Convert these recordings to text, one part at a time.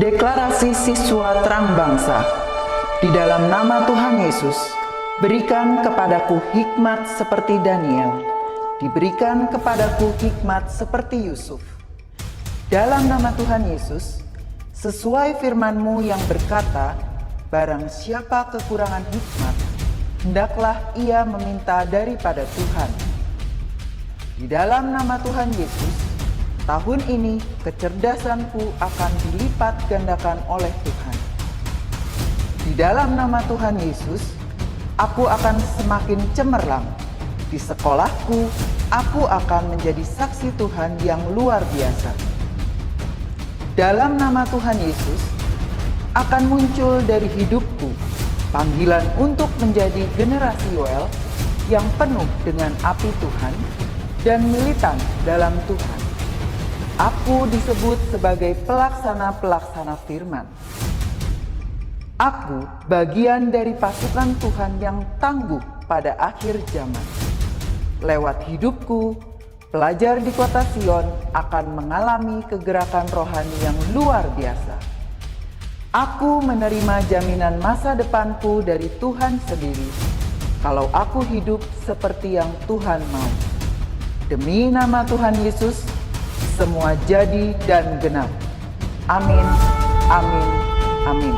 Deklarasi siswa terang bangsa. Di dalam nama Tuhan Yesus, berikan kepadaku hikmat seperti Daniel. Diberikan kepadaku hikmat seperti Yusuf. Dalam nama Tuhan Yesus, sesuai firman-Mu yang berkata, barang siapa kekurangan hikmat, hendaklah ia meminta daripada Tuhan. Di dalam nama Tuhan Yesus, tahun ini kecerdasanku akan dilipat gandakan oleh Tuhan. Di dalam nama Tuhan Yesus, aku akan semakin cemerlang. Di sekolahku, aku akan menjadi saksi Tuhan yang luar biasa. Dalam nama Tuhan Yesus, akan muncul dari hidupku panggilan untuk menjadi generasi Yoel yang penuh dengan api Tuhan dan militan dalam Tuhan. Aku disebut sebagai pelaksana-pelaksana firman. Aku bagian dari pasukan Tuhan yang tangguh pada akhir zaman. Lewat hidupku, pelajar di kota Sion akan mengalami kegerakan rohani yang luar biasa. Aku menerima jaminan masa depanku dari Tuhan sendiri, kalau aku hidup seperti yang Tuhan mau. Demi nama Tuhan Yesus, semua jadi dan genap. Amin, amin, amin.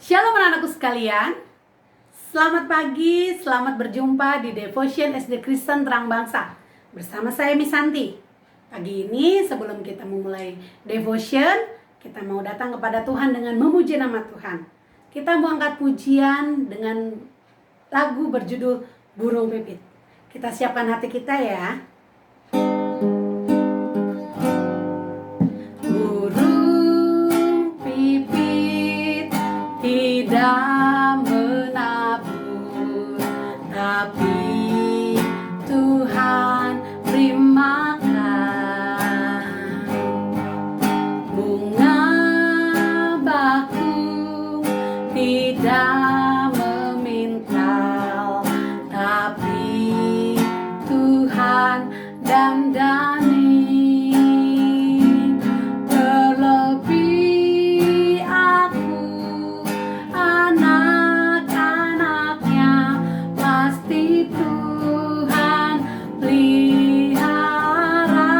Shalom anak-anakku sekalian. Selamat pagi, selamat berjumpa di Devotion SD Kristen Terang Bangsa. Bersama saya Miss Santi. Pagi ini sebelum kita memulai Devotion, kita mau datang kepada Tuhan dengan memuji nama Tuhan. Kita mau angkat pujian dengan lagu berjudul Burung Pipit. Kita siapkan hati kita ya. Burung pipit tidak menabur, tapi Tuhan beri makan. Bunga bakung tidak memintal, tapi Tuhan dandani. Terlebih aku, anak-anaknya, pasti Tuhan pelihara.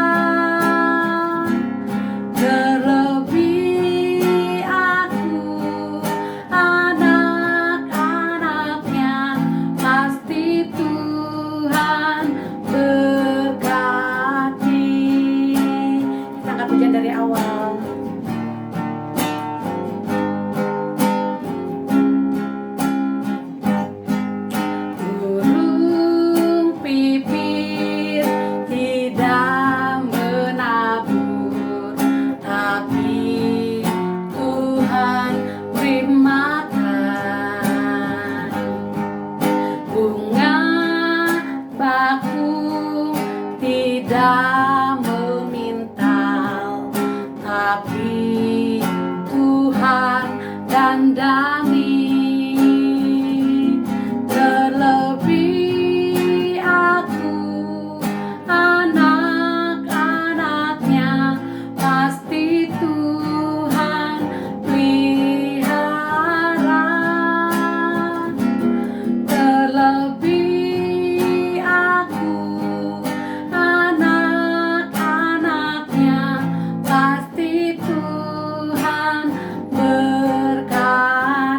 Terlebih aku, anak-anaknya, pasti Tuhan berkati. Kita angkat pujian dari awal. Burung pipit tidak menabur, tapi Tuhan beri makan. Bunga bakung tidak memintal, tapi Tuhan dandani. Terlebih aku, anak-anaknya, pasti Tuhan pelihara. Terlebih aku, anak-anaknya, pasti Tuhan berkati.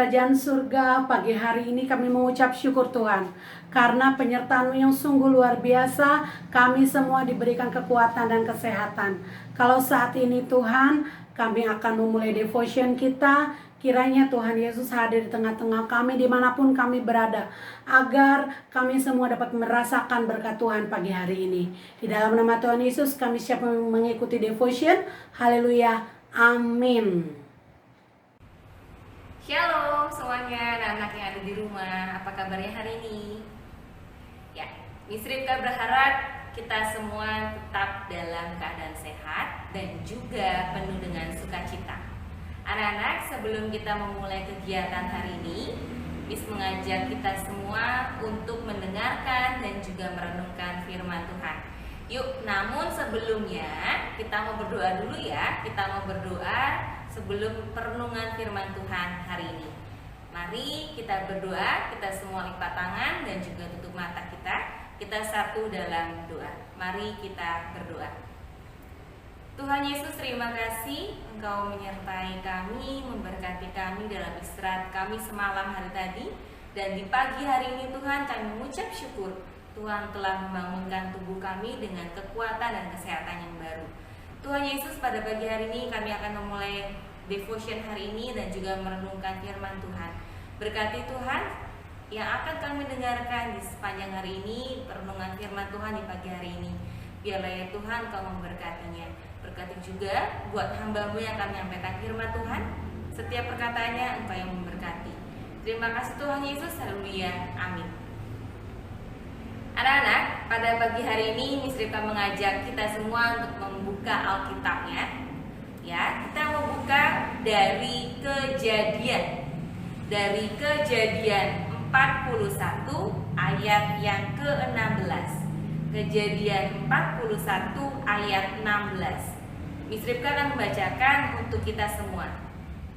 kerajaan surga, pagi hari ini kami mengucap syukur Tuhan, karena penyertaan-Mu yang sungguh luar biasa. Kami semua diberikan kekuatan dan kesehatan. Kalau saat ini Tuhan, kami akan memulai devotion kita. Kiranya Tuhan Yesus hadir di tengah-tengah kami dimanapun kami berada, agar kami semua dapat merasakan berkat Tuhan pagi hari ini. Di dalam nama Tuhan Yesus kami siap mengikuti devotion. Haleluya, amin. Shalom semuanya, anak-anak yang ada di rumah. Apa kabarnya hari ini? Ya, Miss Ripka berharap kita semua tetap dalam keadaan sehat dan juga penuh dengan sukacita. Anak-anak, sebelum kita memulai kegiatan hari ini, Miss mengajak kita semua untuk mendengarkan dan juga merenungkan firman Tuhan. Yuk, namun sebelumnya kita mau berdoa dulu ya. Kita mau berdoa sebelum perenungan firman Tuhan hari ini. Mari kita berdoa, kita semua lipat tangan dan juga tutup mata kita. Kita satu dalam doa. Mari kita berdoa. Tuhan Yesus, terima kasih Engkau menyertai kami, memberkati kami dalam istirahat kami semalam hari tadi. Dan di pagi hari ini Tuhan, kami mengucap syukur Tuhan telah membangunkan tubuh kami dengan kekuatan dan kesehatan yang baru. Tuhan Yesus, pada pagi hari ini kami akan memulai devotion hari ini dan juga merenungkan firman Tuhan. Berkati Tuhan yang akan kami dengarkan di sepanjang hari ini, perenungan firman Tuhan di pagi hari ini. Biarlah ya Tuhan Kau memberkatinya. Berkati juga buat hamba-Mu yang akan menyampaikan firman Tuhan. Setiap perkataannya Engkau yang memberkati. Terima kasih Tuhan Yesus, haleluya, amin. Anak-anak, pada pagi hari ini Miss Ripka mengajak kita semua untuk membuka Alkitabnya. Ya, kita membuka dari Kejadian. Dari Kejadian 41 ayat yang ke-16. Kejadian 41 ayat 16. Miss Ripka akan membacakan untuk kita semua.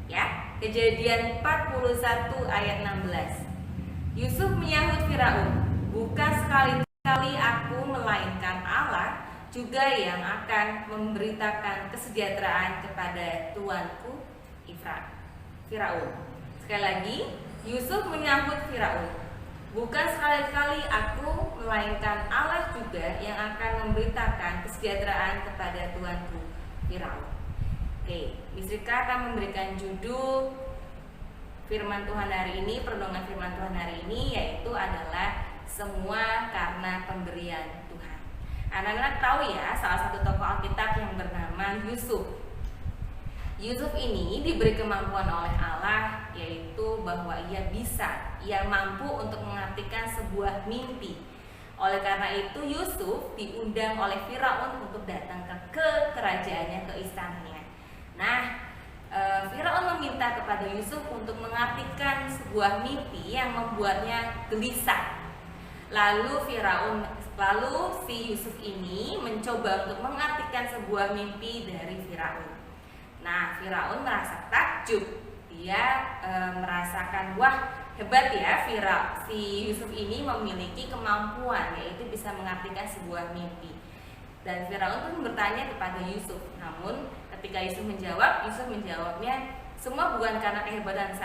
Ya, Kejadian 41 ayat 16. Yusuf menyahut Firaun, "Bukan sekali-kali aku melainkan Allah juga yang akan memberitakan kesejahteraan kepada tuanku Firaun." Sekali lagi, Yusuf menyambut Firaun, "Bukan sekali-kali aku melainkan Allah juga yang akan memberitakan kesejahteraan kepada tuanku Firaun." Oke, Miss Rika akan memberikan judul firman Tuhan hari ini, perenungan firman Tuhan hari ini, yaitu adalah semua karena pemberian Tuhan. Anak-anak tahu ya, salah satu tokoh Alkitab yang bernama Yusuf. Yusuf ini diberi kemampuan oleh Allah, yaitu bahwa ia mampu untuk mengartikan sebuah mimpi. Oleh karena itu Yusuf diundang oleh Firaun untuk datang ke kerajaannya, ke istananya. Nah, Firaun meminta kepada Yusuf untuk mengartikan sebuah mimpi yang membuatnya gelisah. Lalu si Yusuf ini mencoba untuk mengartikan sebuah mimpi dari Firaun. Nah, Firaun merasa takjub. Dia merasakan, wah, hebat ya, si Yusuf ini memiliki kemampuan, yaitu bisa mengartikan sebuah mimpi. Dan Firaun pun bertanya kepada Yusuf. Namun ketika Yusuf menjawabnya, semua bukan karena kehebatan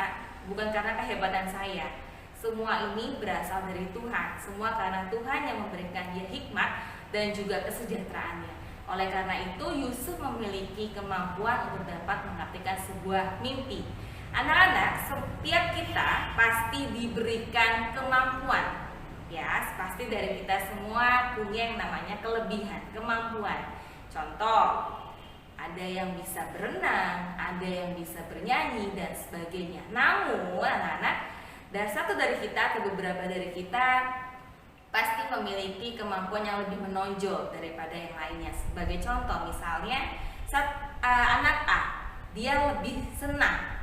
saya. Semua ini berasal dari Tuhan. Semua karena Tuhan yang memberikan dia hikmat dan juga kesejahteraannya. Oleh karena itu Yusuf memiliki kemampuan untuk dapat mengartikan sebuah mimpi. Anak-anak, setiap kita pasti diberikan kemampuan. Ya, pasti dari kita semua punya yang namanya kelebihan, kemampuan. Contoh, ada yang bisa berenang, ada yang bisa bernyanyi dan sebagainya. Namun anak-anak, dan satu dari kita atau beberapa dari kita pasti memiliki kemampuan yang lebih menonjol daripada yang lainnya. Sebagai contoh, misalnya anak A, dia lebih senang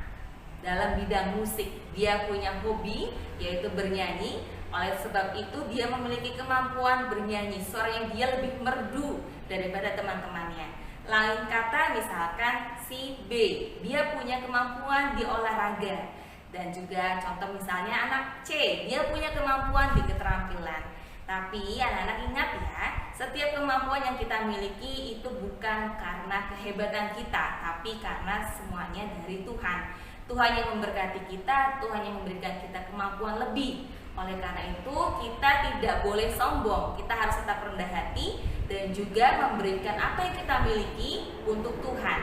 dalam bidang musik. Dia punya hobi yaitu bernyanyi. Oleh sebab itu dia memiliki kemampuan bernyanyi, suara yang dia lebih merdu daripada teman-temannya. Lain kata, misalkan si B, dia punya kemampuan di olahraga. Dan juga contoh misalnya anak C, dia punya kemampuan di keterampilan. Tapi anak-anak ingat ya, setiap kemampuan yang kita miliki itu bukan karena kehebatan kita, tapi karena semuanya dari Tuhan. Tuhan yang memberkati kita, Tuhan yang memberikan kita kemampuan lebih. Oleh karena itu kita tidak boleh sombong, kita harus tetap rendah hati dan juga memberikan apa yang kita miliki untuk Tuhan.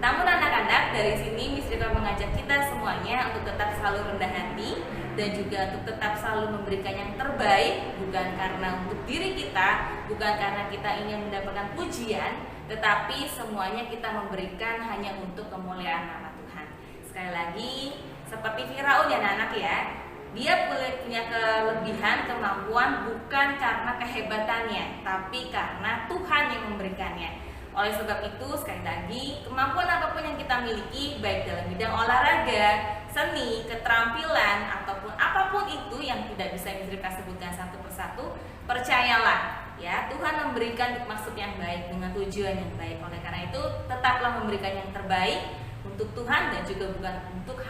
Namun anak-anak, dari sini Miss Rika mengajak kita semuanya untuk tetap selalu rendah hati dan juga untuk tetap selalu memberikan yang terbaik, bukan karena untuk diri kita, bukan karena kita ingin mendapatkan pujian, tetapi semuanya kita memberikan hanya untuk kemuliaan nama Tuhan. Sekali lagi, seperti Firaun ya anak-anak ya, dia punya kelebihan, kemampuan bukan karena kehebatannya, tapi karena Tuhan yang memberikannya. Oleh sebab itu, sekali lagi, kemampuan apapun yang kita miliki, baik dalam bidang olahraga, seni, keterampilan, ataupun apapun itu yang tidak bisa Rika sebutkan satu persatu, percayalah ya, Tuhan memberikan maksud yang baik dengan tujuan yang baik. Oleh karena itu, tetaplah memberikan yang terbaik untuk Tuhan dan juga bukan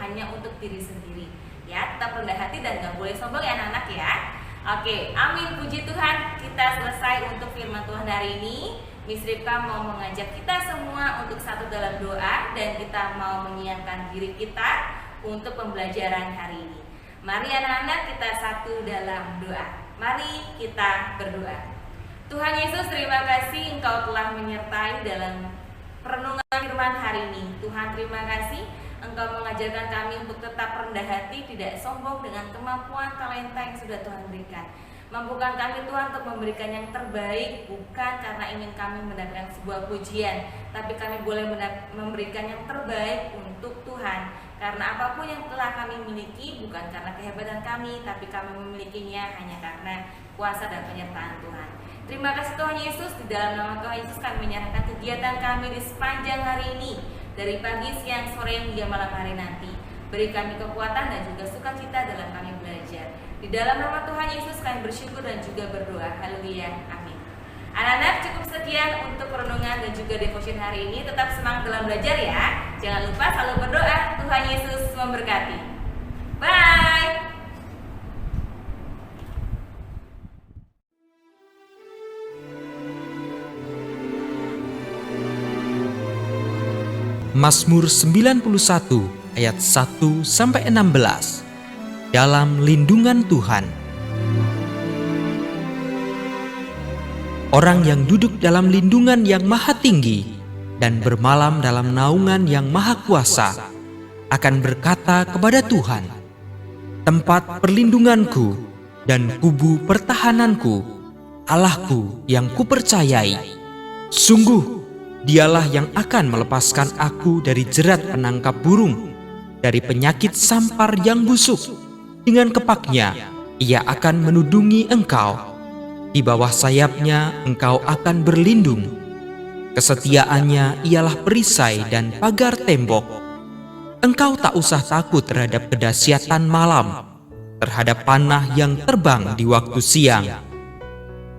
hanya untuk diri sendiri. Ya, tetap rendah hati dan gak boleh sombong ya anak-anak ya. Oke, amin, puji Tuhan. Kita selesai untuk firman Tuhan hari ini. Miss Rika mau mengajak kita semua untuk satu dalam doa dan kita mau menyiapkan diri kita untuk pembelajaran hari ini. Mari anak-anak kita satu dalam doa. Mari kita berdoa. Tuhan Yesus, terima kasih Engkau telah menyertai dalam perenungan firman hari ini. Tuhan, terima kasih Engkau mengajarkan kami untuk tetap rendah hati, tidak sombong dengan kemampuan talenta yang sudah Tuhan berikan. Mampukan kami Tuhan untuk memberikan yang terbaik, bukan karena ingin kami mendapatkan sebuah pujian, tapi kami boleh memberikan yang terbaik untuk Tuhan. Karena apapun yang telah kami miliki bukan karena kehebatan kami, tapi kami memilikinya hanya karena kuasa dan penyertaan Tuhan. Terima kasih Tuhan Yesus, di dalam nama Tuhan Yesus kami menyerahkan kegiatan kami di sepanjang hari ini, dari pagi, siang, sore, hingga malam hari nanti. Beri kami kekuatan dan juga sukacita dalam kami belajar. Di dalam nama Tuhan Yesus kami bersyukur dan juga berdoa. Haleluya. Amin. Anak-anak, cukup sekian untuk perenungan dan juga devotion hari ini. Tetap semangat dalam belajar ya. Jangan lupa selalu berdoa. Tuhan Yesus memberkati. Bye. Mazmur 91 ayat 1 sampai 16. Dalam lindungan Tuhan. Orang yang duduk dalam lindungan yang maha tinggi dan bermalam dalam naungan yang maha kuasa akan berkata kepada Tuhan, tempat perlindunganku dan kubu pertahananku, Allahku yang kupercayai. Sungguh, Dialah yang akan melepaskan aku dari jerat penangkap burung, dari penyakit sampar yang busuk. Dengan kepaknya, ia akan menudungi engkau. Di bawah sayapnya engkau akan berlindung. Kesetiaannya ialah perisai dan pagar tembok. Engkau tak usah takut terhadap kedahsyatan malam, terhadap panah yang terbang di waktu siang,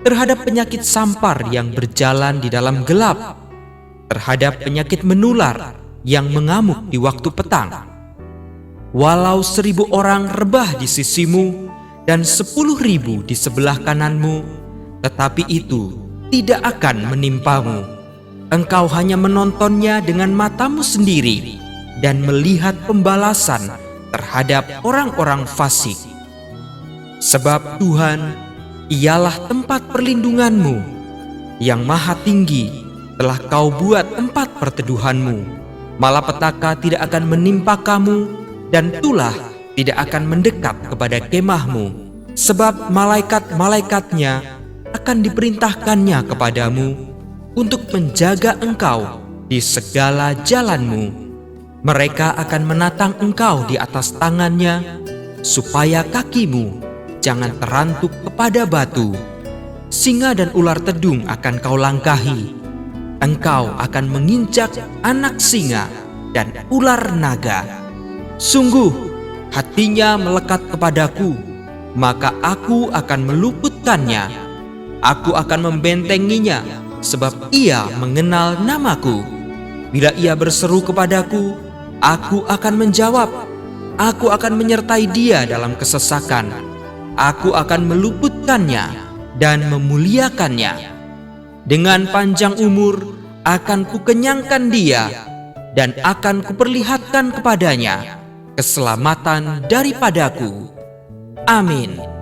terhadap penyakit sampar yang berjalan di dalam gelap, terhadap penyakit menular yang mengamuk di waktu petang. Walau 1000 orang rebah di sisimu dan 10.000 di sebelah kananmu, tetapi itu tidak akan menimpamu. Engkau hanya menontonnya dengan matamu sendiri dan melihat pembalasan terhadap orang-orang fasik. Sebab Tuhan, ialah tempat perlindunganmu, yang maha tinggi telah kau buat tempat perteduhanmu. Malapetaka tidak akan menimpa kamu, dan tulah tidak akan mendekat kepada kemahmu. Sebab malaikat-malaikatnya akan diperintahkannya kepadamu untuk menjaga engkau di segala jalanmu. Mereka akan menatang engkau di atas tangannya, supaya kakimu jangan terantuk kepada batu. Singa dan ular tedung akan kau langkahi. Engkau akan menginjak anak singa dan ular naga. Sungguh, hatinya melekat kepadaku, maka aku akan meluputkannya. Aku akan membentenginya, sebab ia mengenal namaku. Bila ia berseru kepadaku, aku akan menjawab. Aku akan menyertai dia dalam kesesakan. Aku akan meluputkannya dan memuliakannya. Dengan panjang umur akan kukenyangkan dia, dan akan kuperlihatkan kepadanya keselamatan daripadaku. Amin.